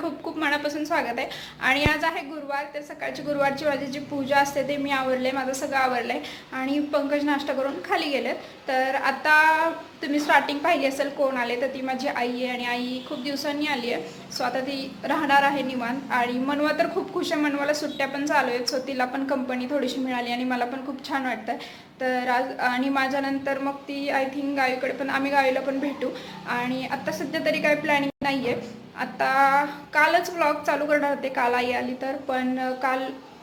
खूप खूप मनापासून स्वागत आहे। आणि आज आहे गुरुवार, तर सकाळची गुरुवारची माझी जी पूजा असते ते मी आवरले, माझं सगळं आवरलंय आणि पंकज नाश्ता करून खाली गेलेत। तर आता तुम्ही स्टार्टिंग पाहिली असेल कोण आले, तर ती माझी आई आहे आणि आई खूप दिवसांनी आली आहे। सो आता ती राहणार आहे निवांत। आणि मनवा तर खूप खुश आहे, मनवाला सुट्ट्या पण चालू आहेत, सो तिला पण कंपनी थोडीशी मिळाली आणि मला पण खूप छान वाटतं। तर आज आणि माझ्यानंतर मग ती आय थिंक गावीकडे पण, आम्ही गावीला पण भेटू। आणि आता सध्या तरी काही प्लॅनिंग नाही आहे। आता कालच व्लॉग चालू करणार होते, काल आई आली तर, पण काल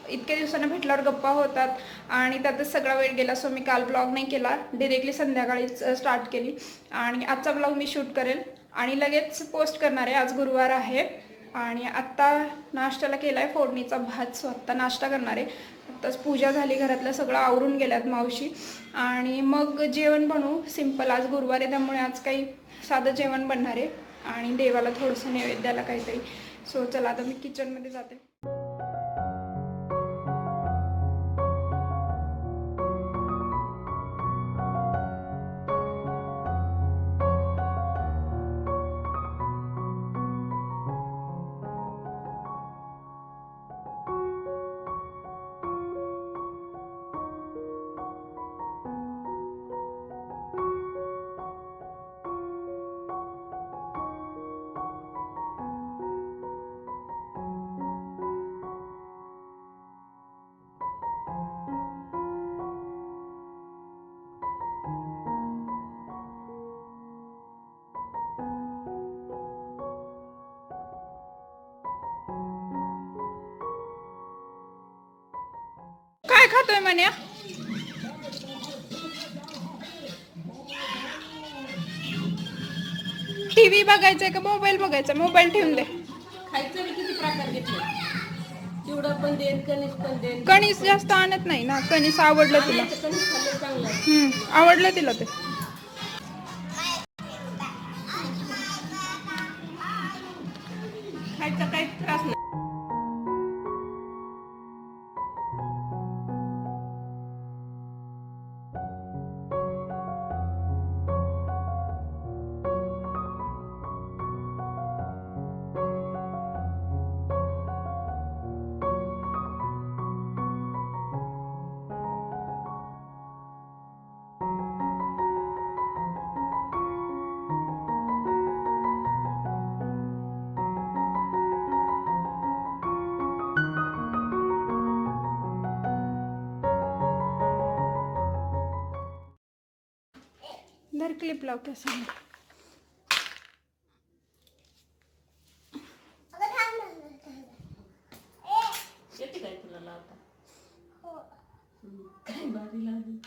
इतक्या दिवसांना भेटल्यावर गप्पा होतात आणि त्यातच सगळा वेळ गेला। सो मी काल ब्लॉग नाही केला, डिरेक्टली संध्याकाळीच स्टार्ट केली। आणि आजचा ब्लॉग मी शूट करेल आणि लगेच पोस्ट करणार आहे। आज गुरुवार आहे आणि आत्ता नाश्त्याला केला आहे फोडणीचा भात, सो आत्ता नाश्ता करणार आहे। आत्ताच पूजा झाली, घरातलं सगळं आवरून गेल्यात मावशी आणि मग जेवण बनवू सिंपल। आज गुरुवार आहे त्यामुळे आज काही साधं जेवण बनणार आहे आणि देवाला थोडंसं नैवेद्याला काहीतरी। सो चला आता मी किचनमध्ये जाते। काय खातोय म्हण्या? टीव्ही बघायचंय का मोबाईल बघायचा? मोबाईल ठेवून दे। खायचं किती प्रकार घेतले, चिवडा पण देन, कणीस पण देन। कणीस जास्त आणत नाही ना, कणीस आवडलं तिला। कणीस खाल्लं चांगलं आहे। आवडलं तिला ते। खायचा काहीच त्रास नाही। धर क्लिप लाव त्या सांग। येते काय तुला लावता? काय भारी लागली।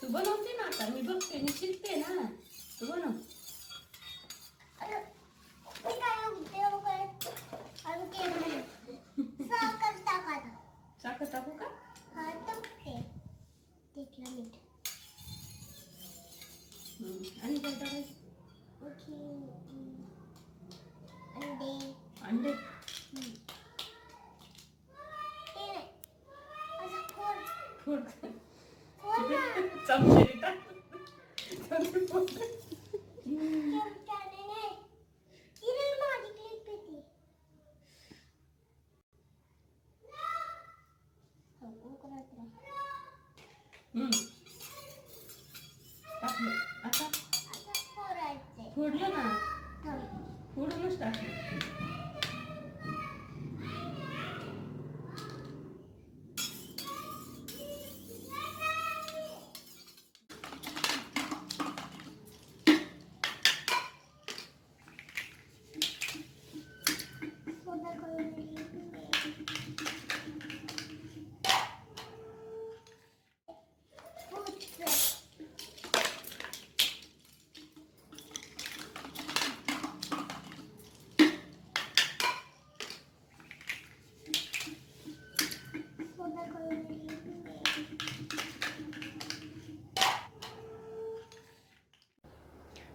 तू बनवते ना, आता मी बघते, मी शिकते ना, तू बनव। साखर टाकू का? आणि काय टाकायचं? अंडे फोड चमचे टाक। टाकलं आता, फोडलं ना, फोडूनच टाकलं।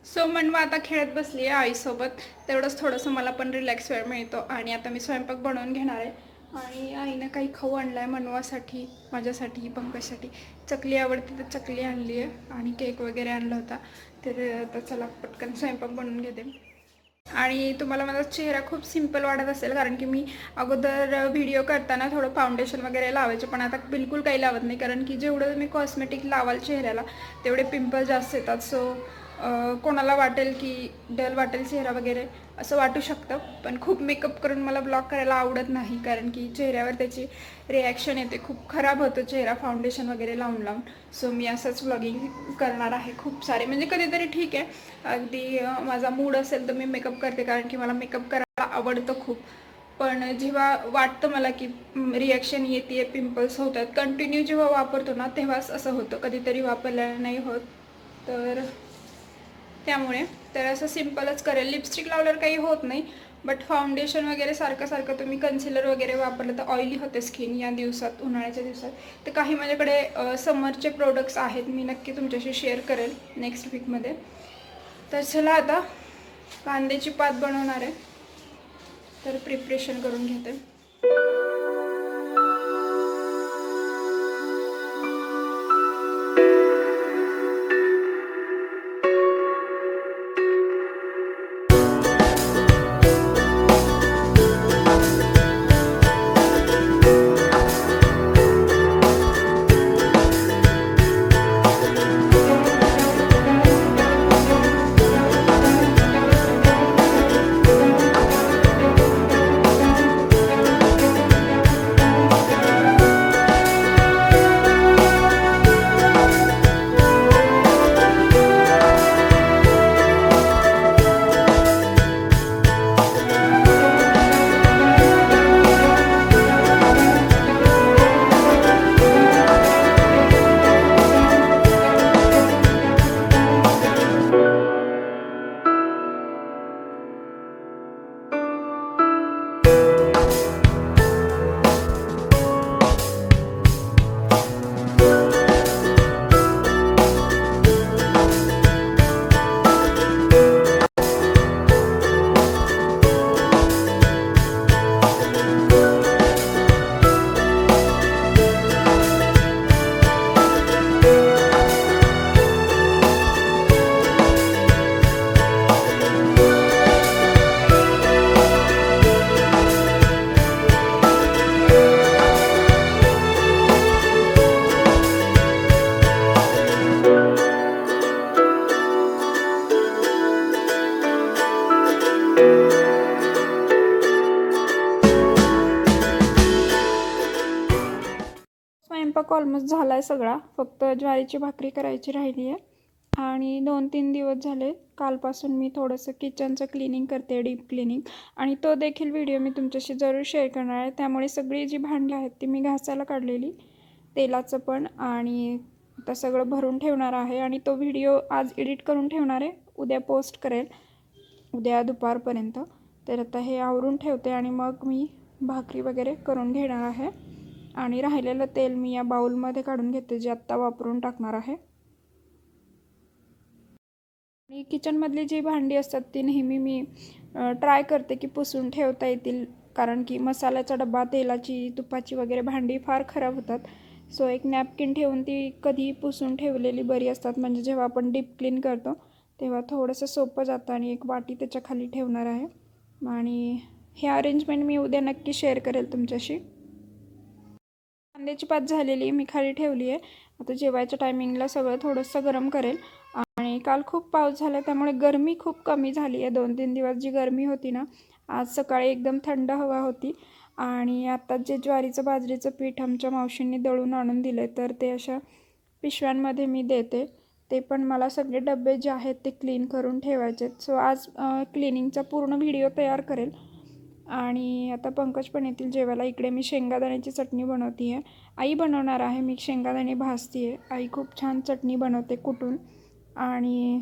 सो मनवा आता खेळत बसली आहे आईसोबत, तेवढंच थोडंसं मला पण रिलॅक्स वेळ मिळतो। आणि आता मी स्वयंपाक बनवून घेणार आहे आणि आईनं काही खाऊ आणलं आहे मनवासाठी, माझ्यासाठी, पंकजसाठी. चकली आवडते तर चकली आणली आहे आणि केक वगैरे आणला होता. तर आता चला पटकन स्वयंपाक बनवून घेते. आणि तुम्हाला माझा चेहरा खूप सिंपल वाटत असेल कारण की मी अगोदर व्हिडिओ करताना थोडं फाउंडेशन वगैरे लावायचे, पण आता बिलकुल काही लावत नाही कारण की जेवढं तुम्ही कॉस्मेटिक लावाल चेहऱ्याला तेवढे पिंपल जास्त येतात. सो कोणाला वाटेल की डल वाटेल चेहरा वगैरे असं वाटू शकतं, पण खूप मेकअप करून मला ब्लॉग करायला आवडत नाही कारण की चेहऱ्यावर त्याची रिॲक्शन येते, खूप खराब होतं चेहरा फाउंडेशन वगैरे लावून लावून. सो मी असंच व्लॉगिंग करणार आहे खूप सारे, म्हणजे कधीतरी ठीक आहे, अगदी माझा मूड असेल तर मी मेकअप करते कारण की मला मेकअप करायला आवडतं खूप. पण जेव्हा वाटतं मला की रिॲक्शन येते, पिंपल्स होतात, कंटिन्यू जेव्हा वापरतो ना तेव्हाच असं होतं, कधीतरी वापरल्याने नाही होत. तर त्यामुळे तर असं सिम्पलच करेल. लिपस्टिक लावल्यावर काही होत नाही, बट फाउंडेशन वगैरे सारखं सारखं तुम्ही कन्सिलर वगैरे वापरलं तर ऑइली होते स्किन या दिवसात, उन्हाळ्याच्या दिवसात. तर काही माझ्याकडे समरचे प्रोडक्ट्स आहेत, मी नक्की तुमच्याशी शेअर करेल नेक्स्ट वीकमध्ये. तर चला आता कांद्याची पात बनवणार आहे, तर प्रिपरेशन करून घेते. स्वयंपाक ऑलमोस्ट झाला आहे सगळा, फक्त ज्वारीची भाकरी करायची राहिली आहे. आणि 2-3 दिवस झाले कालपासून मी थोडंसं किचनचं क्लिनिंग करते, डीप क्लिनिंग, आणि तो देखील व्हिडिओ मी तुमच्याशी जरूर शेअर करणार आहे. त्यामुळे सगळी जी भांडी आहेत ती मी घासायला काढलेली, तेलाचं पण, आणि आता सगळं भरून ठेवणार आहे. आणि तो व्हिडिओ आज एडिट करून ठेवणार आहे, उद्या पोस्ट करेल, उद्या दुपारपर्यंत. तर आता हे आवरून ठेवते आणि मग मी भाकरी वगैरे करून घेणार आहे. आणि राहिलेलं तेल मी या बाउलमध्ये काढून घेते, जे आत्ता वापरून टाकणार आहे. आणि किचनमधली जी भांडी असतात ती नेहमी मी ट्राय करते की पुसून ठेवता येतील, कारण की मसाल्याचा डबा, तेलाची, तुपाची वगैरे भांडी फार खराब होतात. सो एक नॅपकिन ठेवून ती कधीही पुसून ठेवलेली बरी असतात, म्हणजे जेव्हा आपण डीप क्लीन करतो तेव्हा थोडंसं सोपं जातं. आणि एक वाटी त्याच्या खाली ठेवणार आहे. आणि हे अरेंजमेंट मी उद्या नक्की शेअर करेल तुमच्याशी. कांद्याची पात झालेली मी खाली ठेवली आहे. आता जेवायच्या टायमिंगला सगळं थोडंसं गरम करेल. आणि काल खूप पाऊस झाला त्यामुळे गरमी खूप कमी झाली आहे. 2-3 दिवस जी गरमी होती ना, आज सकाळी एकदम थंड हवा होती. आणि आता जे ज्वारीचं बाजरीचं पीठ आमच्या मावशींनी दळून आणून दिले, तर ते अशा पिशव्यांमध्ये मी देते. ते पण मला सगळे डबे जे आहेत ते क्लीन करून ठेवायचे. सो आज क्लिनिंगचा पूर्ण व्हिडिओ तयार करेल. आणि आता पंकज पण येतील जेवायला. इकडे मी शेंगादाण्याची चटणी बनवते आहे, आई बनवणार आहे, मी शेंगादाणे भाजते आहे. आई खूप छान चटणी बनवते कुटून, आणि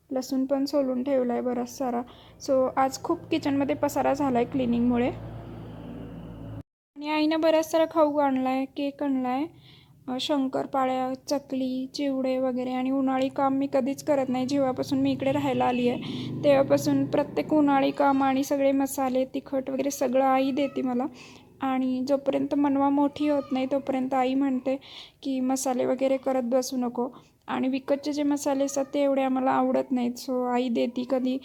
लसूण पण सोलून ठेवला आहे बराच सारा. सो आज खूप किचनमध्ये पसारा झाला आहे क्लिनिंगमुळे. आणि आईनं बराच सारा खाऊ आणला आहे, केक आणला आहे, शंकरपाळ्या, चकली, चिवडे वगैरे. आणि उन्हाळी काम मी कधीच करत नाही, जेव्हापासून मी इकडे राहायला आली आहे तेव्हापासून प्रत्येक उन्हाळी काम आणि सगळे मसाले, तिखट वगैरे सगळं आई देते मला. आणि जोपर्यंत मनवा मोठी होत नाही तोपर्यंत आई म्हणते की मसाले वगैरे करत बसू नको. आणि विकतचे जे मसाले असतात ते एवढे आम्हाला आवडत नाहीत. सो आई देती कधी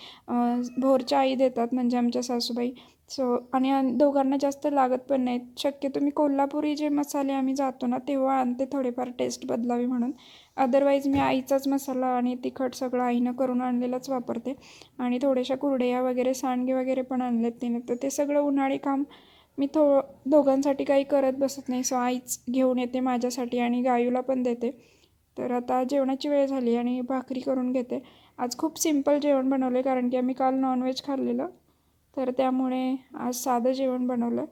भोरच्या आई देतात म्हणजे आमच्या सासूबाई. सो आणि दोघांना जास्त लागत पण नाहीत. शक्यतो मी कोल्हापुरी जे मसाले आम्ही जातो ना तेव्हा आणते थोडेफार टेस्ट बदलावी म्हणून. अदरवाईज मी आईचाच मसाला आणि तिखट सगळं आईनं करून आणलेलंच वापरते. आणि थोड्याशा कुरडया वगैरे सांडगे वगैरे पण आणलेत तिने. तर ते सगळं उन्हाळी काम मी दोघांसाठी काही करत बसत नाही. सो आईच घेऊन येते माझ्यासाठी आणि गायूला पण देते. तर आता जेवणाची वेळ झाली आणि भाकरी करून घेते. आज खूप सिम्पल जेवण बनवलं कारण की आम्ही काल नॉनव्हेज खाल्लेलं. तर त्यामुळे आज साधं जेवण बनवलं.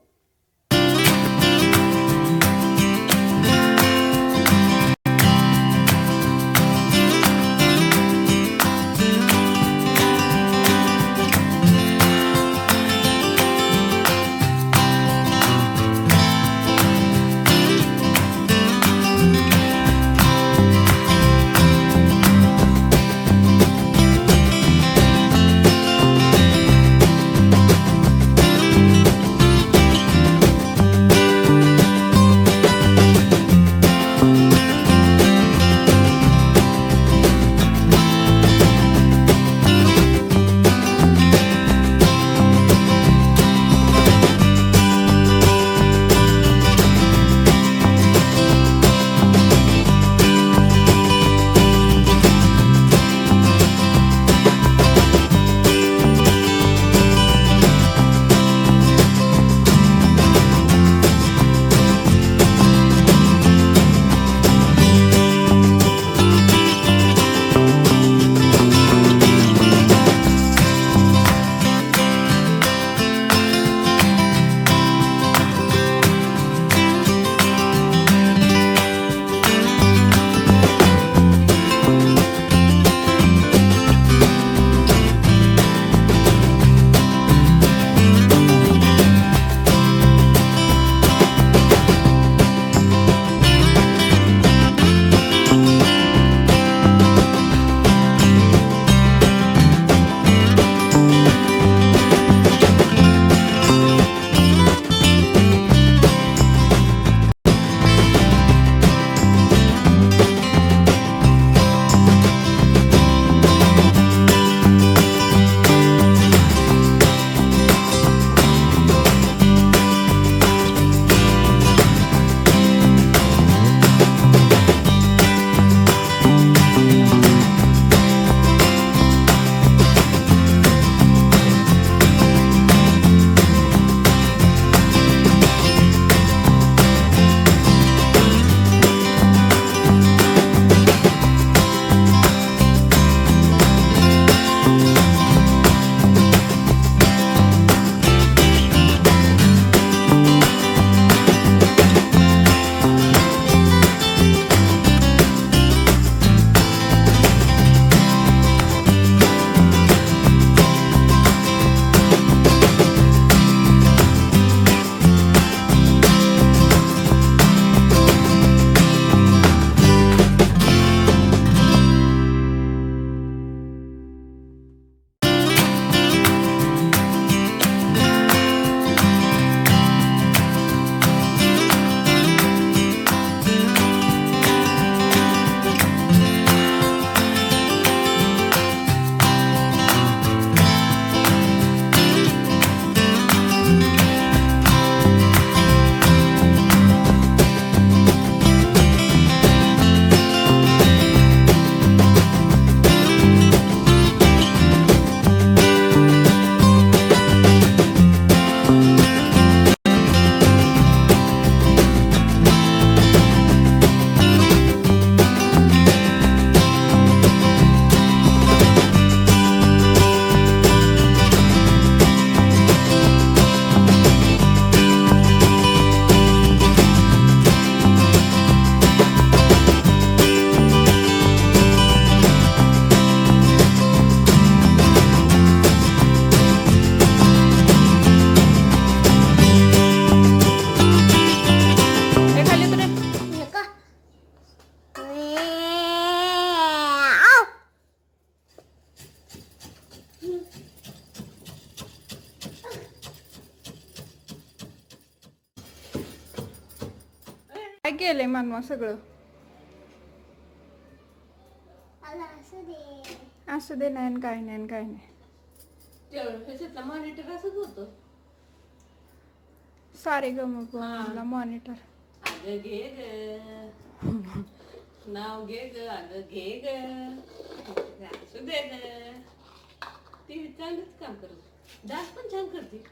केलंय मनवा सगळं. असं दे नाही काय नाही काय नाही. ह्याच्यातला मॉनिटर असंच होतं. सारे गमला मॉनिटर. अगं घे ग, नाव घे ग, अगं घे ग, असू दे ग. ती चांगलंच काम करत, डान्स पण छान करते.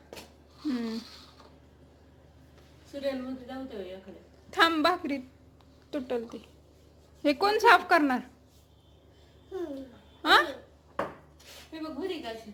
सिरियल मध्ये जाऊ दे एखाद्या. थांब भाकरी तुटल ती. हे कोण साफ करणार? हा? हे बघ घरी का अशी.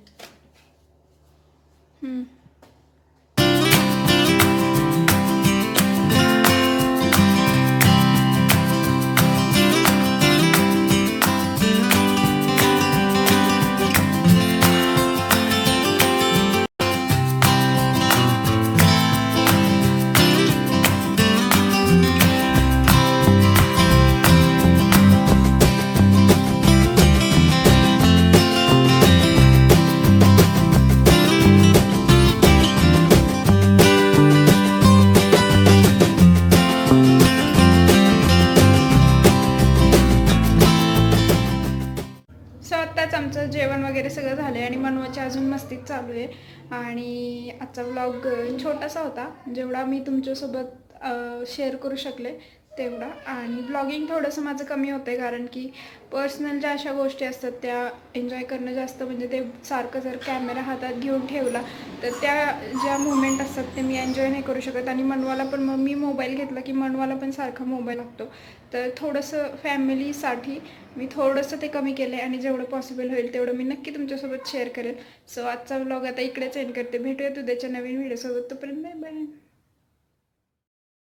आत्ताच आमचं जेवण वगैरे सगळं झालंय आणि मनवाची अजून मस्तीच चालू आहे. आणि आजचा व्लॉग छोटासा होता, जेवढा मी तुमच्यासोबत शेअर करू शकले तेवढा. आणि ब्लॉगिंग थोडंसं माझं कमी होतं आहे, कारण की पर्सनल ज्या अशा गोष्टी असतात त्या एन्जॉय करणं जास्त, म्हणजे ते सारखं जर कॅमेरा हातात घेऊन ठेवला तर त्या ज्या मुवमेंट असतात ते मी एन्जॉय नाही करू शकत. आणि मनवाला पण मग मी मोबाईल घेतला की मनवाला पण सारखा मोबाईल लागतो, तर थोडंसं फॅमिलीसाठी मी थोडंसं ते कमी केलं आहे. आणि जेवढं पॉसिबल होईल तेवढं मी नक्की तुमच्यासोबत शेअर करेल. सो आजचा व्लॉग आता इकडेच एंड करते. भेटूयात उद्याच्या नवीन व्हिडिओसोबत. तोपर्यंत बाय बाय.